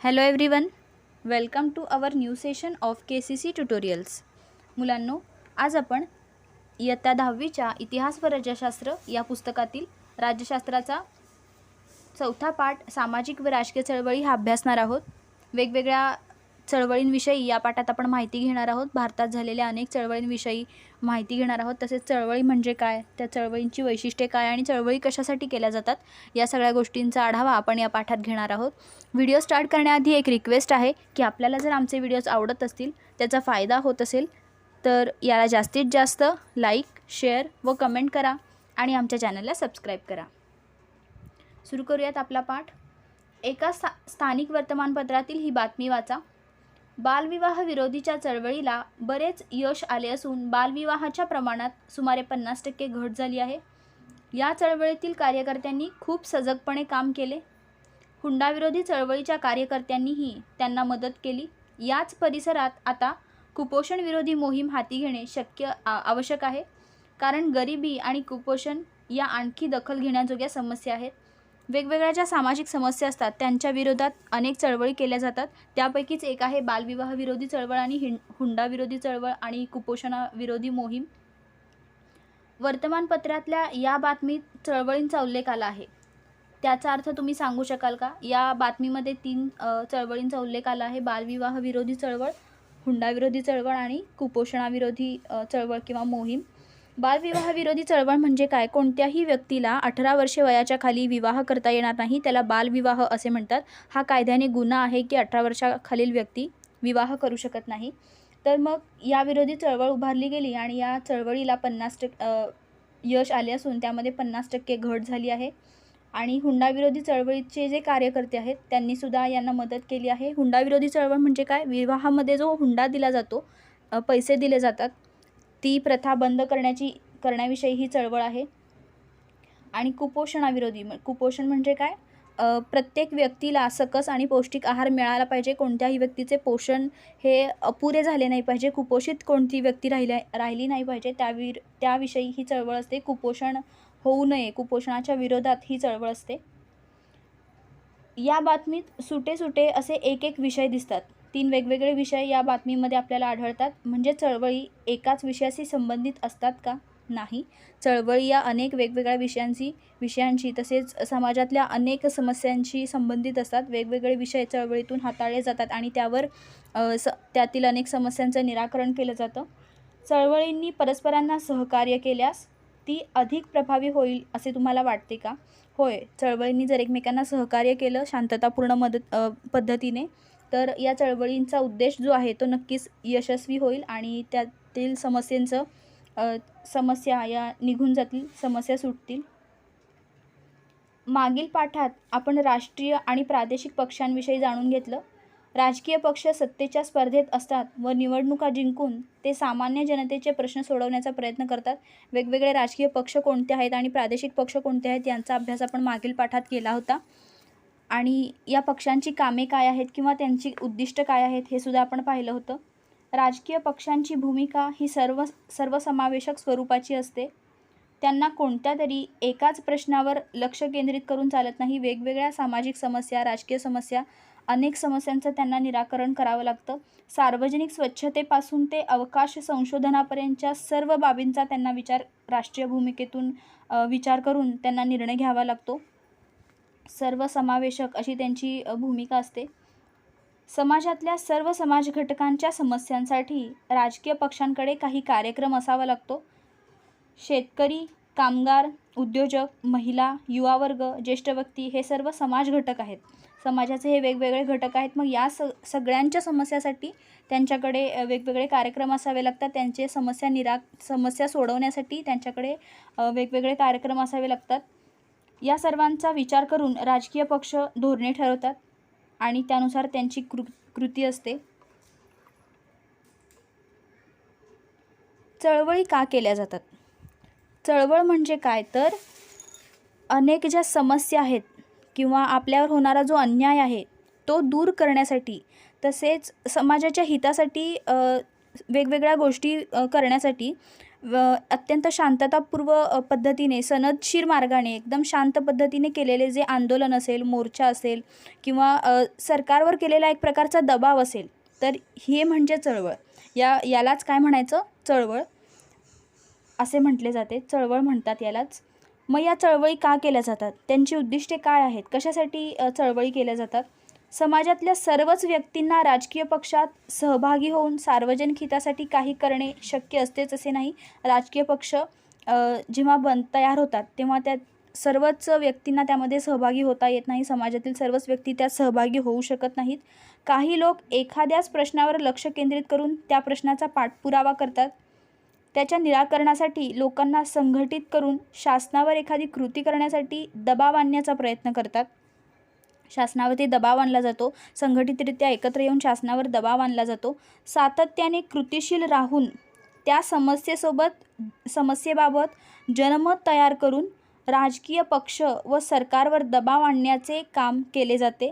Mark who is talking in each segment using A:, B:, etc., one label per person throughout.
A: Hello everyone, welcome to our new session of KCC tutorials. मुलांनो, आज आपण इयत्ता 10वीच्या इतिहास व राज्यशास्त्र या पुस्तकातील राज्यशास्त्राचा चौथा पाठ सामाजिक व राजकीय चळवळी हा अभ्यासणार आहोत. वेगवेगळ्या चळवळींविषयी या पाठात आपण माहिती घेणार आहोत. भारतात झालेल्या अनेक चळवळींविषयी माहिती घेणार आहोत. तसेच चळवळी म्हणजे काय, त्या चळवळींची वैशिष्ट्ये काय आणि चळवळी कशासाठी केल्या जातात या सगळ्या गोष्टींचा आढावा आपण या पाठात घेणार आहोत. व्हिडिओ स्टार्ट करण्याआधी एक रिक्वेस्ट आहे की आपल्याला जर आमचे व्हिडिओज आवडत असतील, त्याचा फायदा होत असेल तर याला जास्तीत जास्त लाईक, शेअर व कमेंट करा आणि आमच्या चॅनलला सबस्क्राईब करा. सुरू करूयात आपला पाठ. एका स्थानिक वर्तमानपत्रातील ही बातमी वाचा. बालविवाह विरोधीच्या चळवळीला बरेच यश आले असून बालविवाहाच्या प्रमाणात सुमारे 50% घट झाली आहे. या चळवळीतील कार्यकर्त्यांनी खूप सजगपणे काम केले. हुंडाविरोधी चळवळीच्या कार्यकर्त्यांनीही त्यांना मदत केली. याच परिसरात आता कुपोषण विरोधी मोहीम हाती घेणे आवश्यक आहे, कारण गरिबी आणि कुपोषण या आणखी दखल घेण्याजोग्या समस्या आहेत. वेगवेगळ्या ज्या सामाजिक समस्या असतात त्यांच्या विरोधात अनेक चळवळी केल्या जातात. त्यापैकीच एक आहे बालविवाह विरोधी चळवळ आणि हुंडा विरोधी चळवळ आणि कुपोषणाविरोधी मोहीम. वर्तमानपत्रातल्या या बातमीत चळवळींचा उल्लेख आला आहे. त्याचा अर्थ तुम्ही सांगू शकाल का? या बातमीमध्ये 3 चळवळींचा उल्लेख आला आहे: बालविवाह विरोधी चळवळ, हुंडा विरोधी चळवळ आणि कुपोषणाविरोधी चळवळ किंवा मोहीम. बालविवाह विरोधी चळवळ म्हणजे काय? कोणत्याही व्यक्तीला 18 वर्षे वयाच्या खाली विवाह करता येणार नाही, त्याला बालविवाह असे म्हणतात. हा कायद्याने गुन्हा आहे की 18 वर्षाखालील व्यक्ती विवाह करू शकत नाही. तर मग या विरोधी चळवळ उभारली गेली आणि या चळवळीला 50% यश आले असून त्यामध्ये 50% घट झाली आहे. आणि हुंडा विरोधी चळवळीचे जे कार्यकर्ते आहेत त्यांनीसुद्धा यांना मदत केली आहे. हुंडा विरोधी चळवळ म्हणजे काय? विवाहामध्ये जो हुंडा दिला जातो, पैसे दिले जातात, ती प्रथा बंद करण्याविषयी ही चळवळ आहे. आणि कुपोषण म्हणजे काय? प्रत्येक व्यक्तीला सकस आणि पौष्टिक आहार मिळाला पाहिजे. कोणत्याही व्यक्तीचे पोषण हे अपुरे झाले नाही पाहिजे. कुपोषित कोणती व्यक्ती राहिली नाही पाहिजे. त्याविषयी ही चळवळ असते. कुपोषण होऊ नये, कुपोषणाच्या विरोधात ही चळवळ असते. या बातमीत सुटे असे एक विषय दिसतात. 3 वेगवेगळे विषय या बातमीमध्ये आपल्याला आढळतात. म्हणजे चळवळी एकाच विषयाशी संबंधित असतात का? नाही. चळवळी या अनेक वेगवेगळ्या विषयांशी तसेच समाजातल्या अनेक समस्यांशी संबंधित असतात. वेगवेगळे विषय चळवळीतून हाताळले जातात आणि त्यातील अनेक समस्यांचं निराकरण केलं जातं. चळवळींनी परस्परांना सहकार्य केल्यास ती अधिक प्रभावी होईल असे तुम्हाला वाटते का? होय, चळवळींनी जर एकमेकांना सहकार्य केलं शांततापूर्ण पद्धतीने, तर या चळवळींचा उद्देश जो आहे तो नक्कीच यशस्वी होईल आणि त्यातील समस्या या निघून जातील, समस्या सुटतील. मागील पाठात आपण राष्ट्रीय आणि प्रादेशिक पक्षांविषयी जाणून घेतलं. राजकीय पक्ष सत्तेच्या स्पर्धेत असतात व निवडणुका जिंकून ते सामान्य जनतेचे प्रश्न सोडवण्याचा प्रयत्न करतात. वेगवेगळे राजकीय पक्ष कोणते आहेत आणि प्रादेशिक पक्ष कोणते आहेत यांचा अभ्यास आपण मागील पाठात केला होता. आणि या पक्षांची कामे काय आहेत किंवा त्यांची उद्दिष्ट काय आहेत हे सुद्धा आपण पाहिलं होतं. राजकीय पक्षांची भूमिका ही सर्वसमावेशक स्वरूपाची असते. त्यांना कोणत्या तरी एकाच प्रश्नावर लक्ष केंद्रित करून चालत नाही. वेगवेगळ्या सामाजिक समस्या, राजकीय समस्या, अनेक समस्यांचं त्यांना निराकरण करावं लागतं. सार्वजनिक स्वच्छतेपासून ते अवकाश संशोधनापर्यंतच्या सर्व बाबींचा त्यांना राष्ट्रीय भूमिकेतून विचार करून त्यांना निर्णय घ्यावा लागतो. सर्वसमावेशक अशी त्यांची भूमिका असते. समाजातल्या सर्व समाज घटकांच्या समस्यांसाठी राजकीय पक्षांकडे काही कार्यक्रम असावा लागतो. शेतकरी, कामगार, उद्योजक, महिला, युवा वर्ग, ज्येष्ठ व्यक्ती हे सर्व समाज घटक आहेत. समाजाचे हे वेगवेगळे घटक आहेत. मग या सगळ्यांच्या समस्यासाठी त्यांच्याकडे वेगवेगळे कार्यक्रम असावे लागतात. त्यांचे समस्या सोडवण्यासाठी त्यांच्याकडे वेगवेगळे कार्यक्रम असावे लागतात. या सर्वांचा विचार करून राजकीय पक्ष धोरणे ठरवतात आणि त्यानुसार त्यांची कृती असते. चळवळी का केल्या जातात? चळवळ म्हणजे काय? तर अनेक ज्या समस्या आहेत किंवा आपल्यावर होणारा जो अन्याय आहे तो दूर करण्यासाठी, तसेच समाजाच्या हितासाठी वेगवेगळ्या गोष्टी करण्यासाठी अत्यंत शांततापूर्व पद्धतीने सनदशीर मार्गाने एकदम शांत पद्धतीने केलेले जे आंदोलन असेल, मोर्चा असेल किंवा सरकारवर केलेला एक प्रकारचा दबाव असेल, तर हे म्हणजे चळवळ. यालाच काय म्हणायचं? चळवळ असे म्हटले जाते. चळवळ म्हणतात यालाच. मग या चळवळी का केल्या जातात? त्यांची उद्दिष्टे काय आहेत? कशासाठी चळवळी केल्या जातात? समाजातल्या सर्वच व्यक्तींना राजकीय पक्षात सहभागी होऊन सार्वजनिक हितासाठी काही करणे शक्य असतेच असे नाही. राजकीय पक्ष जेव्हा तयार होतात तेव्हा त्या सर्वच व्यक्तींना त्यामध्ये सहभागी होता येत नाही. समाजातील सर्वच व्यक्ती त्यात सहभागी होऊ शकत नाहीत. काही लोक एखाद्याच प्रश्नावर लक्ष केंद्रित करून त्या प्रश्नाचा पाठपुरावा करतात. त्याच्या निराकरणासाठी लोकांना संघटित करून शासनावर एखादी कृती करण्यासाठी दबाव आणण्याचा प्रयत्न करतात. शासनावरती दबाव आणला जातो. संघटितरित्या एकत्र येऊन शासनावर दबाव आणला जातो. सातत्याने कृतिशील राहून त्या समस्येबाबत जनमत तयार करून राजकीय पक्ष व सरकारवर दबाव आणण्याचे काम केले जाते.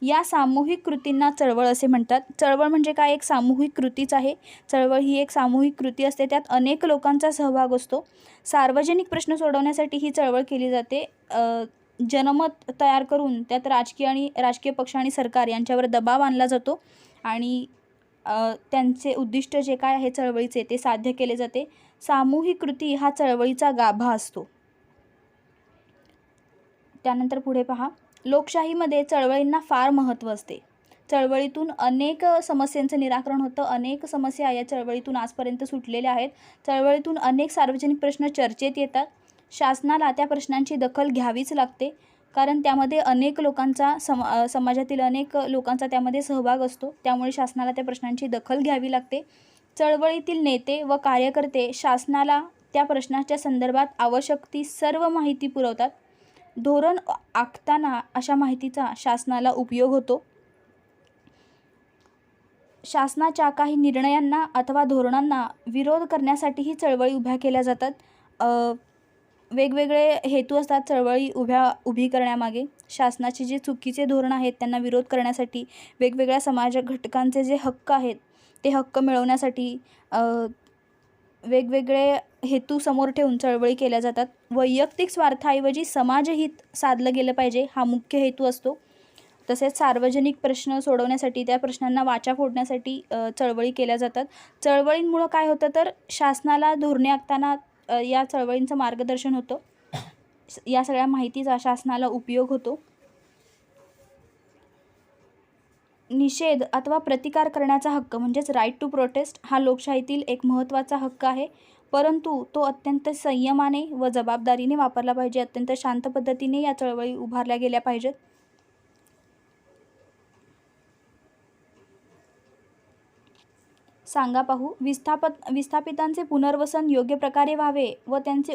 A: या सामूहिक कृतींना चळवळ असे म्हणतात. चळवळ म्हणजे काय? एक सामूहिक कृतीच आहे. चळवळ ही एक सामूहिक कृती असते. त्यात अनेक लोकांचा सहभाग असतो. सार्वजनिक प्रश्न सोडवण्यासाठी ही चळवळ केली जाते. जनमत तयार करून त्यात राजकीय पक्ष आणि सरकार यांच्यावर दबाव आणला जातो आणि त्यांचे उद्दिष्ट जे काय आहे चळवळीचे ते साध्य केले जाते. सामूहिक कृती हा चळवळीचा गाभा असतो. त्यानंतर पुढे पहा, लोकशाहीमध्ये चळवळींना फार महत्त्व असते. चळवळीतून अनेक समस्यांचं निराकरण होतं. अनेक समस्या या चळवळीतून आजपर्यंत सुटलेल्या आहेत. चळवळीतून अनेक सार्वजनिक प्रश्न चर्चेत येतात. शासनाला त्या प्रश्नांची दखल घ्यावीच लागते, कारण त्यामध्ये अनेक लोकांचा समाजातील अनेक लोकांचा त्यामध्ये सहभाग असतो. त्यामुळे शासनाला त्या प्रश्नांची दखल घ्यावी लागते. चळवळीतील नेते व कार्यकर्ते शासनाला त्या प्रश्नाच्या संदर्भात आवश्यक ती सर्व माहिती पुरवतात. धोरण आखताना अशा माहितीचा शासनाला उपयोग होतो. शासनाच्या काही निर्णयांना अथवा धोरणांना विरोध करण्यासाठीही चळवळी उभ्या केल्या जातात. वेगवेगळे हेतू असतात चळवळी उभी करण्यामागे. शासनाचे जे चुकीचे धोरण आहेत त्यांना विरोध करण्यासाठी, वेगवेगळ्या समाज घटकांचे जे हक्क आहेत ते हक्क मिळवण्यासाठी वेगवेगळे हेतू समोर ठेवून चळवळी केल्या जातात. वैयक्तिक स्वार्थाऐवजी समाजहित साधलं गेलं पाहिजे हा मुख्य हेतू असतो. तसेच सार्वजनिक प्रश्न सोडवण्यासाठी, त्या प्रश्नांना वाचा फोडण्यासाठी चळवळी केल्या जातात. चळवळींमुळं काय होतं तर शासनाला धोरणे आखताना या चळवळींचं मार्गदर्शन होतं. या सगळ्या माहितीचा शासनाला उपयोग होतो. निषेध अथवा प्रतिकार करण्याचा हक्क म्हणजेच राईट टू प्रोटेस्ट हा लोकशाहीतील एक महत्त्वाचा हक्क आहे. परंतु तो अत्यंत संयमाने व जबाबदारीने वापरला पाहिजे. अत्यंत शांत पद्धतीने या चळवळी उभारल्या गेल्या पाहिजेत. सांगा पाहू, विस्थापितांचे पुनर्वसन योग्य प्रकारे व्हावे व त्यांचे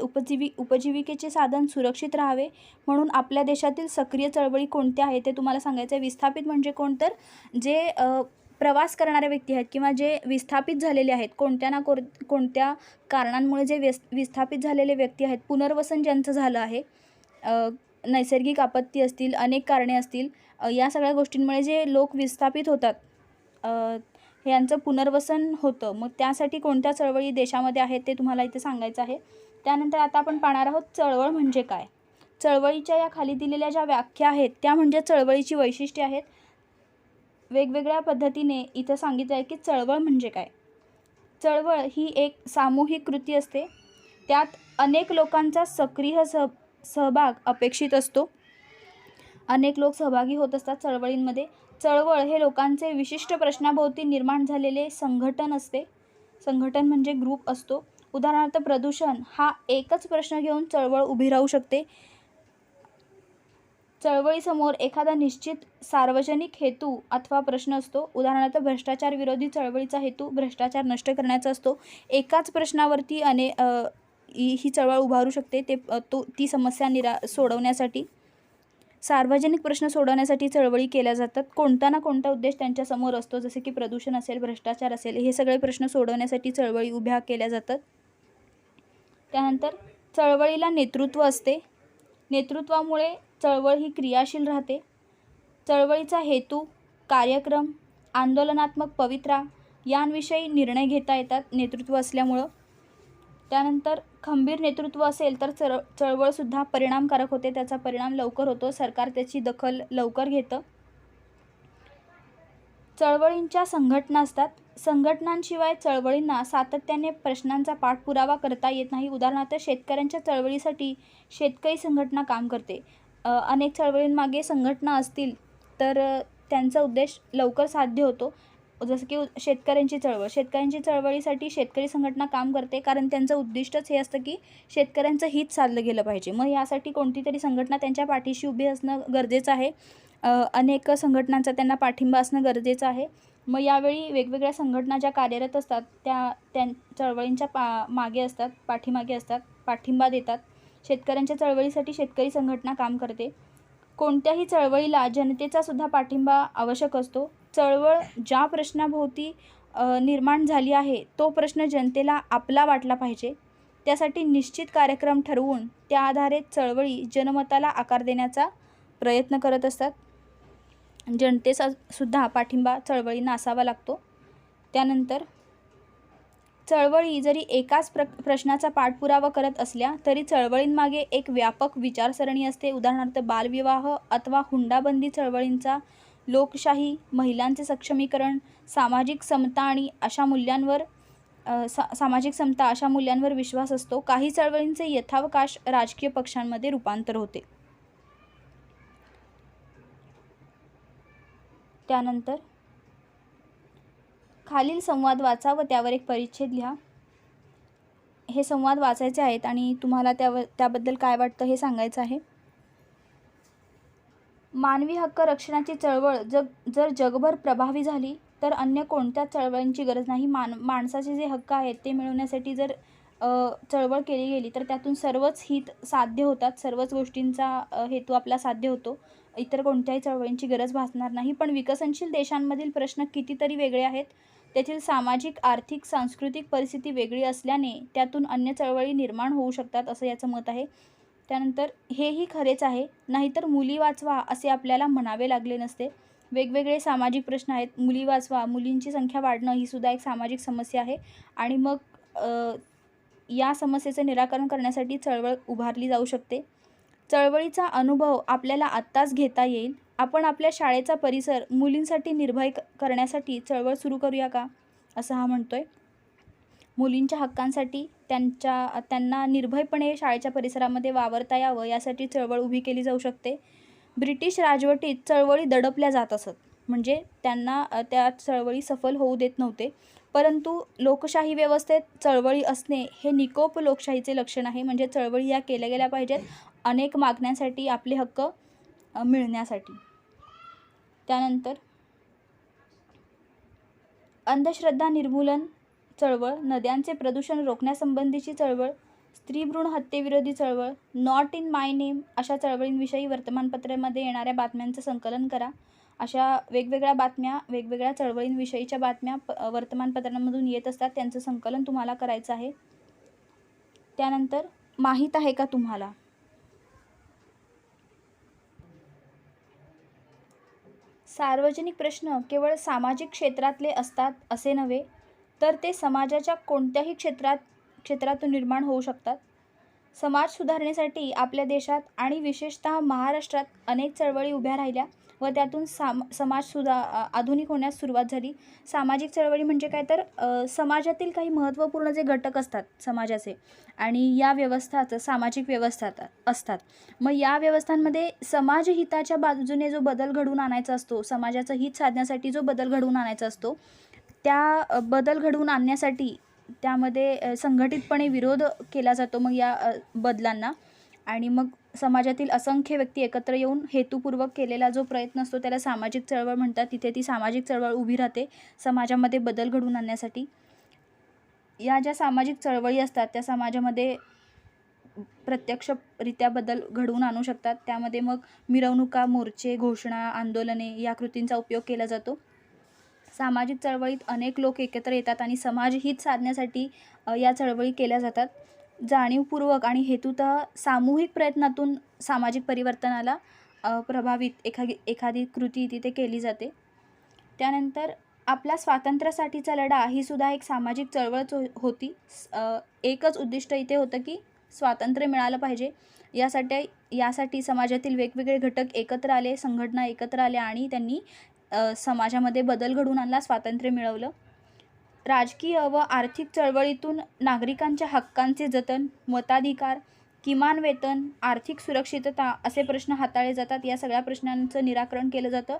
A: उपजीविकेचे साधन सुरक्षित राहावे म्हणून आपल्या देशातील सक्रिय चळवळी कोणत्या आहेत ते तुम्हाला सांगायचं आहे. विस्थापित म्हणजे कोण तर जे प्रवास करणारे व्यक्ती आहेत किंवा जे विस्थापित झालेले आहेत, कोणत्या ना कोणत्या कारणांमुळे जे विस्थापित झालेले व्यक्ती आहेत, पुनर्वसन ज्यांचं झालं आहे, नैसर्गिक आपत्ती असतील, अनेक कारणे असतील, या सगळ्या गोष्टींमुळे जे लोक विस्थापित होतात यांचं पुनर्वसन होतं. मग त्यासाठी कोणत्या चळवळी देशामध्ये आहेत ते तुम्हाला इथे सांगायचं आहे. त्यानंतर आता आपण पाहणार आहोत चळवळ म्हणजे काय. चळवळीच्या या खाली दिलेल्या ज्या व्याख्या आहेत त्या म्हणजे चळवळीची वैशिष्ट्ये आहेत. वेगवेगळ्या पद्धतीने इथं सांगितलं आहे की चळवळ म्हणजे काय. चळवळ ही एक सामूहिक कृती असते. त्यात अनेक लोकांचा सक्रिय सहभाग अपेक्षित असतो. अनेक लोक सहभागी होत असतात चळवळींमध्ये. चळवळ हे लोकांचे विशिष्ट प्रश्नाभोवती निर्माण झालेले संघटन असते. संघटन म्हणजे ग्रुप असतो. उदाहरणार्थ प्रदूषण हा एकच प्रश्न घेऊन चळवळ उभी राहू शकते. चळवळीसमोर एखादा निश्चित सार्वजनिक हेतू अथवा प्रश्न असतो. उदाहरणार्थ भ्रष्टाचार विरोधी चळवळीचा हेतू भ्रष्टाचार नष्ट करण्याचा असतो. एकाच प्रश्नावरती ही चळवळ उभारू शकते ती समस्या सोडवण्यासाठी. सार्वजनिक प्रश्न सोडवण्यासाठी चळवळी केल्या जातात. कोणता ना कोणता उद्देश त्यांच्यासमोर असतो, जसे की प्रदूषण असेल, भ्रष्टाचार असेल, हे सगळे प्रश्न सोडवण्यासाठी चळवळी उभ्या केल्या जातात. त्यानंतर चळवळीला नेतृत्व असते. नेतृत्वामुळे चळवळ ही क्रियाशील राहते. चळवळीचा हेतू, कार्यक्रम, आंदोलनात्मक पवित्रा यांविषयी निर्णय घेता येतात नेतृत्व असल्यामुळं. त्यानंतर खंबीर नेतृत्व असेल तर चळवळसुद्धा परिणामकारक होते, त्याचा परिणाम लवकर होतो, सरकार त्याची दखल लवकर घेतं. चळवळींच्या संघटना असतात. संघटनांशिवाय चळवळींना सातत्याने प्रश्नांचा पाठपुरावा करता येत नाही. उदाहरणार्थ शेतकऱ्यांच्या चळवळीसाठी शेतकरी संघटना काम करते. अनेक चळवळींमागे संघटना असतील तर त्यांचा उद्देश लवकर साध्य होतो. जसं की शेतकऱ्यांची चळवळीसाठी शेतकरी संघटना काम करते, कारण त्यांचं उद्दिष्टच हे असतं की शेतकऱ्यांचं हित साधलं गेलं पाहिजे. मग यासाठी कोणती तरी संघटना त्यांच्या पाठीशी उभी असणं गरजेचं आहे. अनेक संघटनांचा त्यांना पाठिंबा असणं गरजेचं आहे. मग यावेळी वेगवेगळ्या संघटना ज्या कार्यरत असतात त्या चळवळींच्या मागे असतात, पाठीमागे असतात, पाठिंबा देतात. शेतकऱ्यांच्या चळवळीसाठी शेतकरी संघटना काम करते. कोणत्याही चळवळीला जनतेचा सुद्धा पाठिंबा आवश्यक असतो. चळवळ ज्या प्रश्नाभोवती निर्माण झाली आहे तो प्रश्न जनतेला आपला वाटला पाहिजे. त्यासाठी निश्चित कार्यक्रम ठरवून त्या आधारे चळवळी जनमताला आकार देण्याचा प्रयत्न करत असतात. जनतेचा सुद्धा पाठिंबा चळवळींना असावा लागतो. त्यानंतर चळवळी जरी एकाच प्रश्नाचा पाठपुरावा करत असल्या तरी चळवळींमागे एक व्यापक विचारसरणी असते. उदाहरणार्थ बालविवाह अथवा हुंडाबंदी चळवळींचा लोकशाही, महिलांचे सक्षमीकरण, सामाजिक समता अशा मूल्यांवर विश्वास असतो. काही चळवळींचे यथावकाश राजकीय पक्षांमध्ये रूपांतर होते. त्यानंतर खालील संवाद वाचा व त्यावर एक परिच्छेद लिहा. हे संवाद वाचायचे आहेत आणि तुम्हाला त्याबद्दल काय वाटतं हे सांगायचं आहे. मानवी हक्क रक्षणाची चळवळ जर जगभर प्रभावी झाली तर अन्य कोणत्याच चळवळींची गरज नाही. माणसाचे जे हक्क आहेत ते मिळवण्यासाठी जर चळवळ केली गेली तर त्यातून सर्वच हित साध्य होतात, सर्वच गोष्टींचा हेतू आपला साध्य होतो. इतर कोणत्याही चळवळींची गरज भासणार नाही. पण विकसनशील देशांमधील प्रश्न कितीतरी वेगळे आहेत. तेथील सामाजिक, आर्थिक, सांस्कृतिक परिस्थिती वेगळी असल्याने त्यातून अन्य चळवळी निर्माण होऊ शकतात असं याचं मत आहे. त्यानंतर हेही खरेच आहे, नाहीतर मुली वाचवा असे आपल्याला म्हणावे लागले नसते. वेगवेगळे सामाजिक प्रश्न आहेत. मुली वाचवा, मुलींची संख्या वाढणं ही सुद्धा एक सामाजिक समस्या आहे आणि मग या समस्येचं निराकरण करण्यासाठी चळवळ उभारली जाऊ शकते. चळवळीचा अनुभव आपल्याला आत्ताच घेता येईल. आपण आपल्या शाळेचा परिसर मुलींसाठी निर्भय करण्यासाठी चळवळ सुरू करूया का, असं हा म्हणतोय. मुलींच्या हक्कांसाठी त्यांना निर्भयपणे शाळेच्या परिसरामध्ये वावरता यावं यासाठी चळवळ उभी केली जाऊ शकते. ब्रिटिश राजवटीत चळवळी दडपल्या जात असत, म्हणजे त्यांना त्या चळवळी सफल होऊ देत नव्हते. परंतु लोकशाही व्यवस्थेत चळवळी असणे हे निकोप लोकशाहीचे लक्षण आहे. म्हणजे चळवळी या केल्या गेल्या पाहिजेत अनेक मागण्यांसाठी, आपले हक्क मिळण्यासाठी. त्यानंतर अंधश्रद्धा निर्मूलन चळवळ, नद्यांचे प्रदूषण रोखण्यासंबंधीची चळवळ, स्त्री भ्रूण हत्येविरोधी चळवळ, नॉट इन माय नेम अशा चळवळींविषयी वर्तमानपत्रामध्ये येणाऱ्या बातम्यांचं संकलन करा. अशा वेगवेगळ्या बातम्या, वेगवेगळ्या चळवळींविषयीच्या बातम्या वर्तमानपत्रांमधून येत असतात, त्यांचं संकलन तुम्हाला करायचं आहे. त्यानंतर माहीत आहे का तुम्हाला, सार्वजनिक प्रश्न केवळ सामाजिक क्षेत्रातले असतात असे नव्हे, तर ते समाजाच्या कोणत्याही क्षेत्रातून निर्माण होऊ शकतात. समाज सुधारणेसाठी आपल्या देशात आणि विशेषतः महाराष्ट्रात अनेक चळवळी उभ्या राहिल्या व त्यातून समाज आधुनिक होण्यास सुरुवात झाली. सामाजिक चळवळी म्हणजे काय तर समाजातील काही महत्त्वपूर्ण जे घटक असतात समाजाचे आणि या व्यवस्थाच सामाजिक व्यवस्था असतात. मग या व्यवस्थांमध्ये समाजहिताच्या बाजूने जो बदल घडवून आणायचा असतो, समाजाचं हित साधण्यासाठी जो बदल घडवून आणायचा असतो, त्या बदल घडवून आणण्यासाठी त्यामध्ये संघटितपणे विरोध केला जातो मग या बदलांना. आणि मग समाजातील असंख्य व्यक्ती एकत्र येऊन हेतुपूर्वक केलेला जो प्रयत्न असतो त्याला सामाजिक चळवळ म्हणतात. तिथे ती सामाजिक चळवळ उभी राहते समाजामध्ये बदल घडवून आणण्यासाठी. या ज्या सामाजिक चळवळी असतात त्या समाजामध्ये प्रत्यक्षरित्या बदल घडवून आणू शकतात. त्यामध्ये मग मिरवणुका, मोर्चे, घोषणा, आंदोलने या कृतींचा उपयोग केला जातो. सामाजिक चळवळीत अनेक लोक एकत्र येतात आणि समाजहित साधण्यासाठी या चळवळी केल्या जातात. जाणीवपूर्वक आणि हेतुतः सामूहिक प्रयत्नातून सामाजिक परिवर्तनाला प्रभावित एखादी कृती तिथे केली जाते. त्यानंतर आपल्या स्वातंत्र्यासाठीचा लढा ही सुद्धा एक सामाजिक चळवळच होती. एकच उद्दिष्ट इथे होतं की स्वातंत्र्य मिळालं पाहिजे. यासाठी समाजातील वेगवेगळे घटक एकत्र आले, संघटना एकत्र आल्या आणि त्यांनी समाजामध्ये बदल घडवून आणला, स्वातंत्र्य मिळवलं. राजकीय व आर्थिक चळवळीतून नागरिकांच्या हक्कांचे जतन, मताधिकार, किमान वेतन, आर्थिक सुरक्षितता असे प्रश्न हाताळले जातात. या सगळ्या प्रश्नांचं निराकरण केलं जातं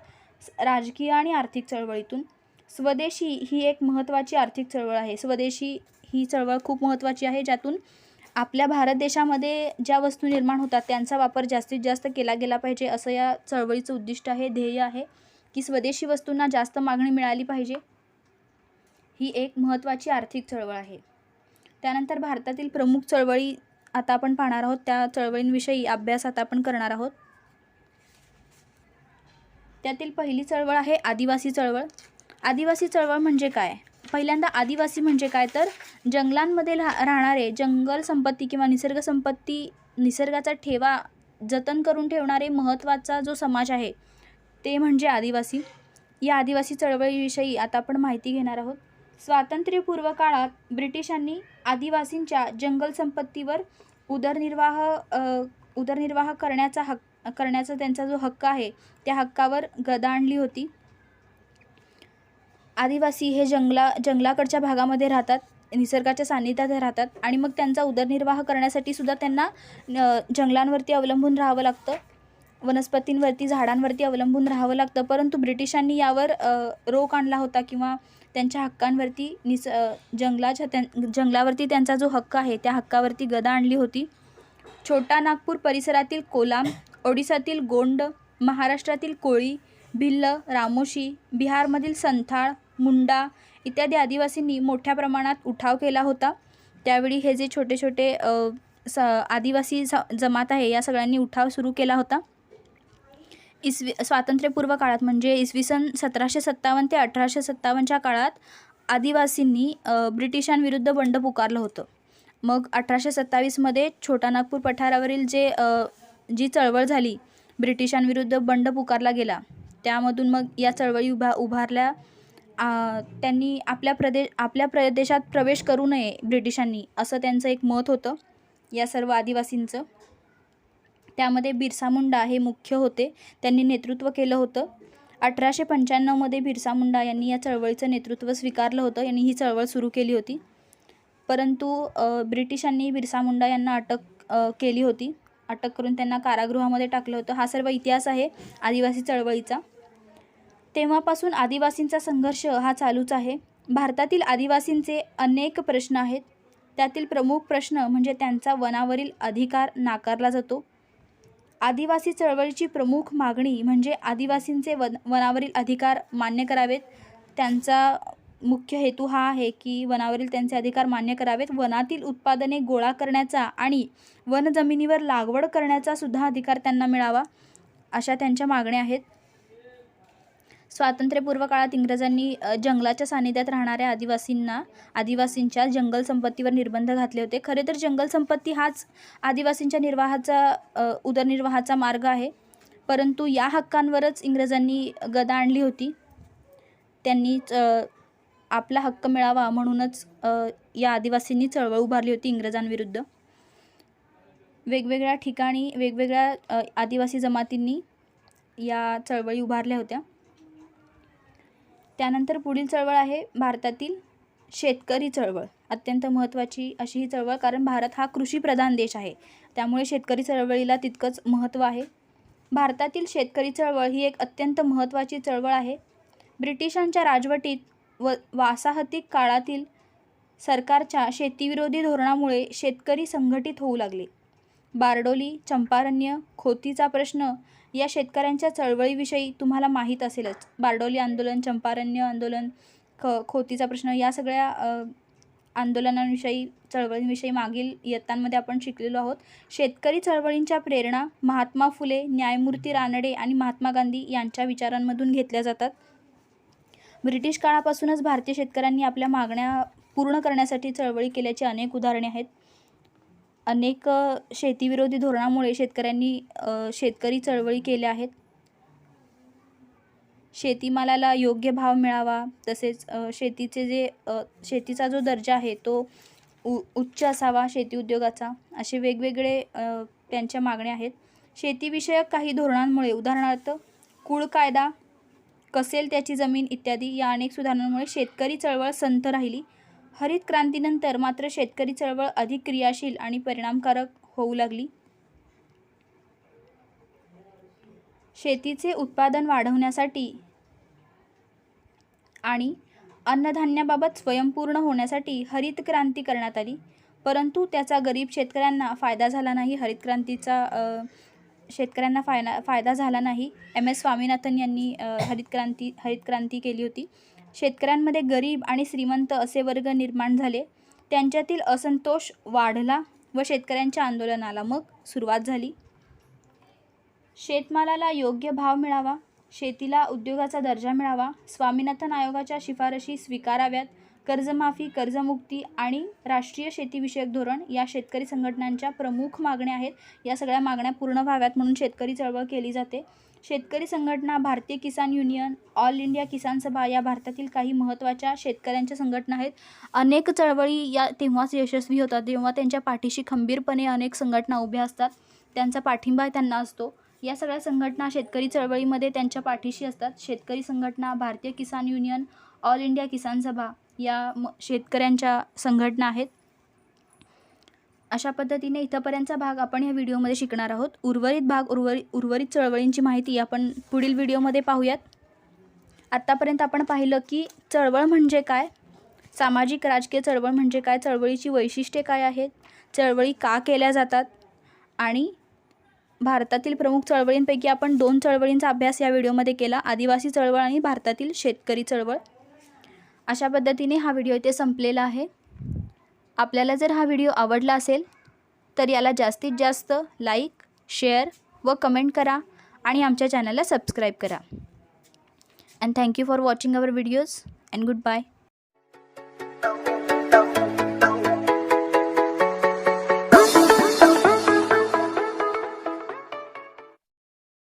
A: राजकीय आणि आर्थिक चळवळीतून. स्वदेशी ही एक महत्त्वाची आर्थिक चळवळ आहे. स्वदेशी ही चळवळ खूप महत्त्वाची आहे, ज्यातून आपल्या भारत देशामध्ये ज्या वस्तू निर्माण होतात त्यांचा वापर जास्तीत जास्त केला गेला पाहिजे, असं या चळवळीचं उद्दिष्ट आहे, ध्येय आहे की स्वदेशी वस्तूंना जास्त मागणी मिळाली पाहिजे. ही एक महत्त्वाची आर्थिक चळवळ आहे. त्यानंतर भारतातील प्रमुख चळवळी आता आपण पाहणार आहोत. त्या चळवळींविषयी अभ्यास आता आपण करणार आहोत. त्यातील पहिली चळवळ आहे आदिवासी चळवळ. आदिवासी चळवळ म्हणजे काय? पहिल्यांदा आदिवासी म्हणजे काय, तर जंगलांमध्ये राहणारे, जंगल संपत्ती किंवा निसर्गाचा ठेवा जतन करून ठेवणारे महत्त्वाचा जो समाज आहे ते म्हणजे आदिवासी. या आदिवासी चळवळीविषयी आता आपण माहिती घेणार आहोत. स्वातंत्र्यपूर्व काळात ब्रिटिशांनी आदिवासींच्या जंगल संपत्तीवर उदरनिर्वाह करण्याचा त्यांचा जो हक्क आहे त्या हक्कावर गदा आणली होती. आदिवासी हे जंगलाकडच्या भागामध्ये राहतात, निसर्गाच्या सान्निध्यात राहतात आणि मग त्यांचा उदरनिर्वाह करण्यासाठी सुद्धा त्यांना जंगलांवरती अवलंबून राहावं लागतं, वनस्पतींवरती, झाडांवरती अवलंबून राहावं लागतं. परंतु ब्रिटिशांनी यावर रोक आणला होता किंवा त्यांच्या हक्कांवरती जंगलावरती त्यांचा जो हक्क आहे त्या हक्कावरती गदा आणली होती. छोटा नागपूर परिसरातील कोलाम, ओडिसातील गोंड, महाराष्ट्रातील कोळी, भिल्ल, रामोशी, बिहारमधील संथाळ, मुंडा इत्यादी आदिवासींनी मोठ्या प्रमाणात उठाव केला होता. त्यावेळी हे जे छोटे छोटे आदिवासी जमात आहे या सगळ्यांनी उठाव सुरू केला होता. स्वातंत्र्यपूर्व काळात म्हणजे इसवी सन 1757 ते 1857च्या काळात आदिवासींनी ब्रिटिशांविरुद्ध बंड पुकारलं होतं. मग 1827मध्ये छोटा नागपूर पठारावरील जी चळवळ झाली, ब्रिटिशांविरुद्ध बंड पुकारला गेला, त्यामधून मग या चळवळी उभारल्या. त्यांनी आपल्या प्रदेशात प्रवेश करू नये ब्रिटिशांनी, असं त्यांचं एक मत होतं या सर्व आदिवासींचं. त्यामध्ये बिरसा मुंडा हे मुख्य होते, त्यांनी नेतृत्व केलं होतं. 1895मध्ये बिरसा मुंडा यांनी या चळवळीचं नेतृत्व स्वीकारलं होतं, यांनी ही चळवळ सुरू केली होती. परंतु ब्रिटिशांनी बिरसा मुंडा यांना अटक केली होती, अटक करून त्यांना कारागृहामध्ये टाकलं होतं. हा सर्व इतिहास आहे आदिवासी चळवळीचा. तेव्हापासून आदिवासींचा संघर्ष हा चालूच आहे. भारतातील आदिवासींचे अनेक प्रश्न आहेत. त्यातील प्रमुख प्रश्न म्हणजे त्यांचा वनावरील अधिकार नाकारला जातो. आदिवासी चळवळीची प्रमुख मागणी म्हणजे आदिवासींचे वनावरील अधिकार मान्य करावेत. त्यांचा मुख्य हेतू हा आहे की वनावरील त्यांचे अधिकार मान्य करावेत. वनातील उत्पादने गोळा करण्याचा आणि वनजमिनीवर लागवड करण्याचा सुद्धा अधिकार त्यांना मिळावा, अशा त्यांच्या मागण्या आहेत. स्वातंत्र्यपूर्व काळात इंग्रजांनी जंगलाच्या सानिध्यात राहणाऱ्या आदिवासींच्या जंगल संपत्तीवर निर्बंध घातले होते. खरे तर जंगल संपत्ती हाच आदिवासींच्या उदरनिर्वाहाचा मार्ग आहे, परंतु या हक्कांवरच इंग्रजांनी गदा आणली होती. त्यांनी आपला हक्क मिळावा म्हणूनच या आदिवासींनी चळवळ उभारली होती इंग्रजांविरुद्ध. वेगवेगळ्या ठिकाणी वेगवेगळ्या आदिवासी जमातींनी या चळवळी उभारल्या होत्या. त्यानंतर पुढील चळवळ आहे भारतातील शेतकरी चळवळ. अत्यंत महत्त्वाची अशी ही चळवळ, कारण भारत हा कृषीप्रधान देश आहे, त्यामुळे शेतकरी चळवळीला तितकंच महत्त्व आहे. भारतातील शेतकरी चळवळ ही एक अत्यंत महत्त्वाची चळवळ आहे. ब्रिटिशांच्या राजवटीत वासाहतिक काळातील सरकारच्या शेतीविरोधी धोरणामुळे शेतकरी संघटित होऊ लागले. बारडोली, चंपारण्य, खोतीचा प्रश्न या शेतकऱ्यांच्या चळवळीविषयी तुम्हाला माहीत असेलच. बारडोली आंदोलन, चंपारण्य आंदोलन, खोतीचा प्रश्न या सगळ्या आंदोलनांविषयी, चळवळींविषयी मागील इयत्तांमध्ये आपण शिकलेलो आहोत. शेतकरी चळवळींच्या प्रेरणा महात्मा फुले, न्यायमूर्ती रानडे आणि महात्मा गांधी यांच्या विचारांमधून घेतल्या जातात. ब्रिटिश काळापासूनच भारतीय शेतकऱ्यांनी आपल्या मागण्या पूर्ण करण्यासाठी चळवळी केल्याची अनेक उदाहरणे आहेत. अनेक शेतीविरोधी धोरणामुळे शेतकऱ्यांनी शेतकरी चळवळी केल्या आहेत. शेतीमालाला योग्य भाव मिळावा, तसेच शेतीचा जो दर्जा आहे तो उच्च असावा शेती उद्योगाचा, असे वेगवेगळे त्यांच्या मागण्या आहेत. शेतीविषयक काही धोरणांमुळे, उदाहरणार्थ कुळ कायदा, कसेल त्याची जमीन इत्यादी या अनेक सुधारणांमुळे शेतकरी चळवळ संथ राहिली. हरित क्रांतीनंतर मात्र शेतकरी चळवळ अधिक क्रियाशील आणि परिणामकारक होऊ लागली. शेतीचे उत्पादन वाढवण्यासाठी आणि अन्नधान्याबाबत स्वयंपूर्ण होण्यासाठी हरित क्रांती करण्यात आली, परंतु त्याचा गरीब शेतकऱ्यांना फायदा झाला नाही. हरित क्रांतीचा शेतकऱ्यांना फायदा झाला नाही. MS स्वामीनाथन यांनी हरित क्रांती केली होती. शेतकऱ्यांमध्ये गरीब आणि श्रीमंत असे वर्ग निर्माण झाले. त्यांच्यातील असंतोष वाढला व शेतकऱ्यांच्या आंदोलनाला मग सुरुवात झाली. शेतमालाला योग्य भाव मिळावा, शेतीला उद्योगाचा दर्जा मिळावा, स्वामीनाथन आयोगाच्या शिफारशी स्वीकाराव्यात, कर्जमाफी, कर्जमुक्ती आणि राष्ट्रीय शेतीविषयक धोरण या शेतकरी संघटनांच्या प्रमुख मागण्या आहेत. या सगळ्या मागण्या पूर्ण व्हाव्यात म्हणून शेतकरी चळवळ केली जाते. शेतकरी संघटना, भारतीय किसान युनियन, ऑल इंडिया किसान सभा या भारतातील काही महत्त्वाच्या शेतकऱ्यांच्या संघटना आहेत. अनेक चळवळी या तेव्हाच यशस्वी होतात जेव्हा त्यांच्या पाठीशी खंबीरपणे अनेक संघटना उभ्या असतात, त्यांचा पाठिंबा त्यांना असतो. या सगळ्या संघटना शेतकरी चळवळीमध्ये त्यांच्या पाठीशी असतात. शेतकरी संघटना, भारतीय किसान युनियन, ऑल इंडिया किसान सभा या शेतकऱ्यांच्या संघटना आहेत. अशा पद्धतीने इथंपर्यंतचा भाग आपण या व्हिडिओमध्ये शिकणार आहोत. उर्वरित चळवळींची माहिती आपण पुढील व्हिडिओमध्ये पाहूयात. आत्तापर्यंत आपण पाहिलं की चळवळ म्हणजे काय, सामाजिक राजकीय चळवळ म्हणजे काय, चळवळीची वैशिष्ट्ये काय आहेत, चळवळी का केल्या जातात आणि भारतातील प्रमुख चळवळींपैकी आपण 2 चळवळींचा अभ्यास या व्हिडिओमध्ये केला, आदिवासी चळवळ आणि भारतातील शेतकरी चळवळ. अशा पद्धतीने हा व्हिडिओ इथे संपलेला आहे. आपल्याला जर हा व्हिडिओ आवडला असेल तर याला जास्तीत जास्त लाईक, शेअर व कमेंट करा आणि आमच्या चॅनलला सबस्क्राईब करा. And thank you for watching our videos and good bye.